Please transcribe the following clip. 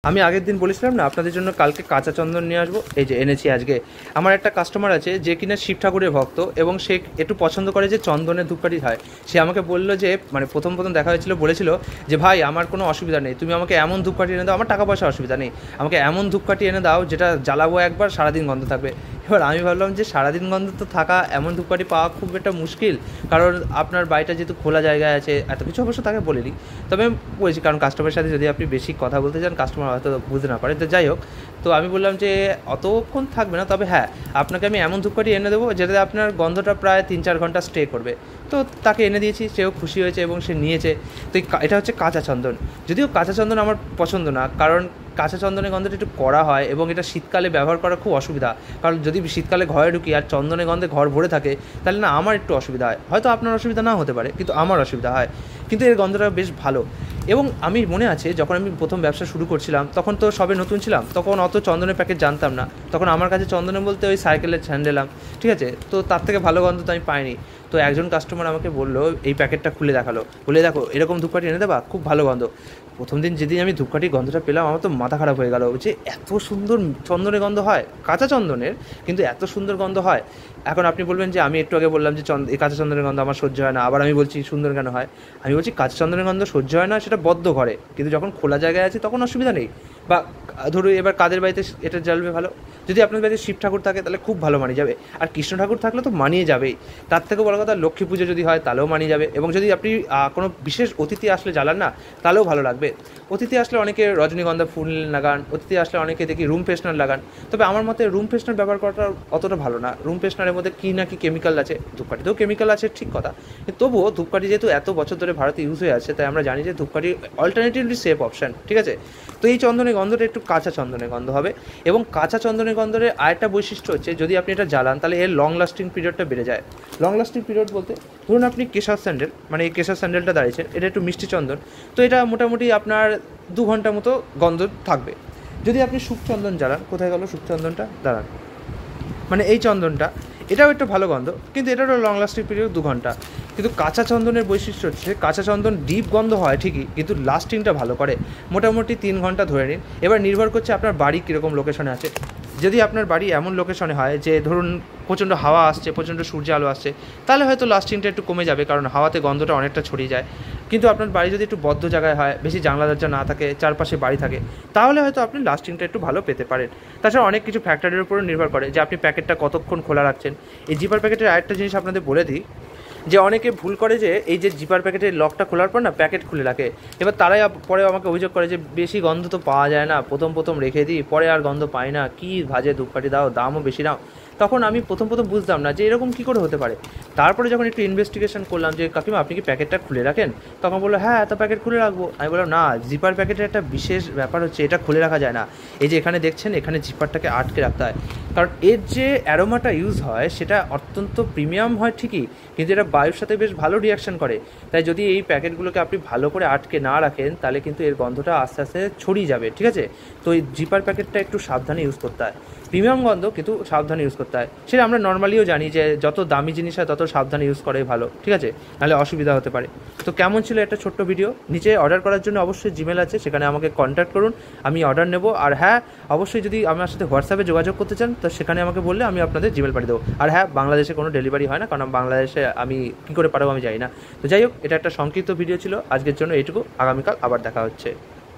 আমি আগের দিন বলেছিলাম না আপনাদের জন্য কালকে কাঁচা চন্দন নিয়ে আসবো, এই যে এনেছি আজকে। আমার একটা কাস্টমার আছে যে কিনা শিব ঠাকুরের ভক্ত এবং সে একটু পছন্দ করে যে চন্দনের ধূপকাঠি হয়। সে আমাকে বললো যে মানে প্রথম দেখা হয়েছিল, বলেছিল যে ভাই আমার কোনো অসুবিধা নেই, তুমি আমাকে এমন ধূপকাঠি এনে দাও, আমার টাকা পয়সা অসুবিধা নেই, আমাকে এমন ধূপকাঠি এনে দাও যেটা জ্বালাবো একবার সারাদিন গন্ধ থাকবে। এবার আমি ভাবলাম যে সারাদিন গন্ধ তো থাকা এমন ধূপকাঠি পাওয়া খুব একটা মুশকিল, কারণ আপনার বাড়িটা যেহেতু খোলা জায়গায় আছে, এত কিছু অবশ্য তাকে বলিনি, তবে আমি বলছি কারণ কাস্টমারের সাথে যদি আপনি বেশি কথা বলতে চান কাস্টমার হয়তো বুঝতে না পারে, তো যাই হোক। তো আমি বললাম যে অতক্ষণ থাকবে না, তবে হ্যাঁ আপনাকে আমি এমন ধূপকাঠি এনে দেবো যেটাতে আপনার গন্ধটা প্রায় 3-4 ঘন্টা স্টে করবে। তো তাকে এনে দিয়েছি, সেও খুশি হয়েছে এবং সে নিয়েছে। তো এটা হচ্ছে কাঁচা চন্দন। যদিও কাঁচা চন্দন আমার পছন্দ না, কারণ কাঁচা চন্দনের গন্ধটা একটু কড়া হয় এবং এটা শীতকালে ব্যবহার করা খুব অসুবিধা। কারণ যদি শীতকালে ঘরে ঢুকি আর চন্দনের গন্ধে ঘর ভরে থাকে তাহলে না আমার একটু অসুবিধা হয়, হয়তো আপনার অসুবিধা না হতে পারে কিন্তু আমার অসুবিধা হয়। কিন্তু এর গন্ধটা বেশ ভালো। এবং আমি মনে আছে যখন আমি প্রথম ব্যবসা শুরু করছিলাম তখন তো সবে নতুন ছিলাম, তখন অত চন্দনের প্যাকেট জানতাম না, তখন আমার কাছে চন্দনে বলতে ওই সাইকেলের স্যান্ডেলাম, ঠিক আছে। তো তার থেকে ভালো গন্ধ তো আমি পাইনি। তো একজন কাস্টমার আমাকে বললো, এই প্যাকেটটা খুলে দেখালো, বলে দেখো এরকম ধূপকাঠি এনে দেবা, খুব ভালো গন্ধ। প্রথম দিন যেদিন আমি ধূপকাঠির গন্ধটা পেলাম আমার তো মাথা খারাপ হয়ে গেল যে এত সুন্দর চন্দনের গন্ধ হয়, কাঁচা চন্দনের কিন্তু এত সুন্দর গন্ধ হয়। এখন আপনি বলবেন যে আমি একটু আগে বললাম যে এই কাঁচা চন্দনের গন্ধ আমার সহ্য হয় না, আবার আমি বলছি সুন্দর কেন হয়। আমি বলছি কাঁচা চন্দনের গন্ধ সহ্য হয় না সেটা বদ্ধ ঘরে, কিন্তু যখন খোলা জায়গায় আছে তখন অসুবিধা নেই। বা ধরুন এবার কাদের বাড়িতে এটা জ্বালবে ভালো, যদি আপনার বাড়িতে শিব ঠাকুর থাকে তাহলে খুব ভালো মানিয়ে যাবে, আর কৃষ্ণ ঠাকুর থাকলে তো মানিয়ে যাবেই। তার থেকে বড় কথা লক্ষ্মী পুজো যদি হয় তাহলেও মানিয়ে যাবে, এবং যদি আপনি কোনো বিশেষ অতিথি আসলে জ্বালান না তাহলেও ভালো লাগবে। অতিথি আসলে অনেকে রজনীগন্ধা ফুল লাগান, অতিথি আসলে অনেকে দেখি রুম ফ্রেশনার লাগান, তবে আমার মতে রুম ফ্রেশনার ব্যবহার করাটা অতটা ভালো না। রুম ফ্রেশনারের মধ্যে কী না কি কেমিক্যাল আছে, ধূপকাঠিতেও কেমিক্যাল আছে ঠিক কথা, কিন্তু তবুও ধূপকাঠি যেহেতু এত বছর ধরে ভারতে ইউজ হয়ে আছে তাই আমরা জানি যে ধূপকাঠি অল্টারনেটিভলি সেফ অপশান, ঠিক আছে। তো এই চন্দনের গন্ধটা একটু কাঁচা চন্দনের গন্ধ হবে, এবং কাঁচা চন্দনের গন্ধের আরেকটা বৈশিষ্ট্য হচ্ছে যদি আপনি এটা জ্বালান তাহলে এর লং লাস্টিং পিরিয়ডটা বেড়ে যায়। লং লাস্টিং পিরিয়ড বলতে ধরুন আপনি কেশর স্যান্ডেল, মানে এই কেশর স্যান্ডেলটা দাঁড়িয়েছে, এটা একটু মিষ্টি চন্দন, তো এটা মোটামুটি আপনার 2 ঘন্টা মতো গন্ধ থাকবে। যদি আপনি সুখচন্দন জ্বালান, কোথায় গেল সুখচন্দনটা, দাঁড়ান, মানে এই চন্দনটা, এটাও একটা ভালো গন্ধ কিন্তু এটারও লং লাস্টিং পিরিয়ড 2 ঘন্টা। কিন্তু কাঁচা চন্দনের বৈশিষ্ট্য হচ্ছে কাঁচা চন্দন ডিপ গন্ধ হয় ঠিকই, কিন্তু লাস্টিংটা ভালো করে, মোটামুটি 3 ঘন্টা ধরে নিন। এবার নির্ভর করছে আপনার বাড়ি কীরকম লোকেশনে আছে। যদি আপনার বাড়ি এমন লোকেশনে হয় যে ধরুন প্রচণ্ড হাওয়া আসছে, প্রচণ্ড সূর্য আলো আসছে, তাহলে হয়তো লাস্টিংটা একটু কমে যাবে, কারণ হাওয়াতে গন্ধটা অনেকটা ছড়িয়ে যায়। কিন্তু আপনার বাড়ি যদি একটু বদ্ধ জায়গায় হয়, বেশি জানলা দরজা না থাকে, চারপাশে বাড়ি থাকে, তাহলে হয়তো আপনি লাস্টিংটা একটু ভালো পেতে পারেন। তাছাড়া অনেক কিছু ফ্যাক্টরের উপরও নির্ভর করে যে আপনি প্যাকেটটা কতক্ষণ খোলা রাখছেন। এই জিপার প্যাকেটের আরেকটা জিনিস আপনাদের বলে দিই, যে অনেকে ভুল করে যে এই যে জিপার প্যাকেটের লকটা খোলার পর না প্যাকেট খুলে রাখে, এবার তারাই পরে আমাকে অভিযোগ করে যে বেশি গন্ধ তো পাওয়া যায় না, প্রথম রেখে দিই, পরে আর গন্ধ পাই না, কী ভাজে ধূপকাঠি দাও, দামও বেশি নাও। তখন আমি প্রথম বুঝতাম না যে এরকম কী করে হতে পারে। তারপরে যখন একটু ইনভেস্টিগেশন করলাম যে কাকিমা আপনি কি প্যাকেটটা খুলে রাখেন, তখন বললো হ্যাঁ এত প্যাকেট খুলে রাখবো। আমি বললাম না, জিপার প্যাকেটের একটা বিশেষ ব্যাপার হচ্ছে এটা খুলে রাখা যায় না, এই যে এখানে দেখছেন এখানে জিপারটাকে আটকে রাখতে হয়, কারণ এর যে অ্যারোমাটা ইউজ হয় সেটা অত্যন্ত প্রিমিয়াম হয় ঠিকই, কিন্তু এটা বায়ুর সাথে বেশ ভালো রিয়াকশন করে। তাই যদি এই প্যাকেটগুলোকে আপনি ভালো করে আটকে না রাখেন তাহলে কিন্তু এর গন্ধটা আস্তে আস্তে ছড়িয়ে যাবে, ঠিক আছে। তো এই জিপার প্যাকেটটা একটু সাবধানে ইউজ করতে হয়, প্রিমিয়াম গন্ধ কিন্তু সাবধানে ইউজ করতে হয়। সেটা আমরা নর্মালিও জানি যে যত দামি জিনিস হয় তত সাবধানে ইউজ করাই ভালো, ঠিক আছে, নাহলে অসুবিধা হতে পারে। তো কেমন ছিল একটা ছোট্ট ভিডিও, নিচে অর্ডার করার জন্য অবশ্যই জিমেল আছে, সেখানে আমাকে কন্ট্যাক্ট করুন, আমি অর্ডার নেব। আর হ্যাঁ অবশ্যই যদি আমার সাথে হোয়াটসঅ্যাপে যোগাযোগ করতে চান তো সেখানে আমাকে বললে আমি আপনাদের জিমেল পাঠিয়ে দেবো। আর হ্যাঁ বাংলাদেশে কোনো ডেলিভারি হয় না, কারণ বাংলাদেশে আমি কী করে পাঠাবো আমি জানি না। তো যাই হোক, এটা একটা সংক্ষিপ্ত ভিডিও ছিল আজকের জন্য, এইটুকু। আগামীকাল আবার দেখা হচ্ছে।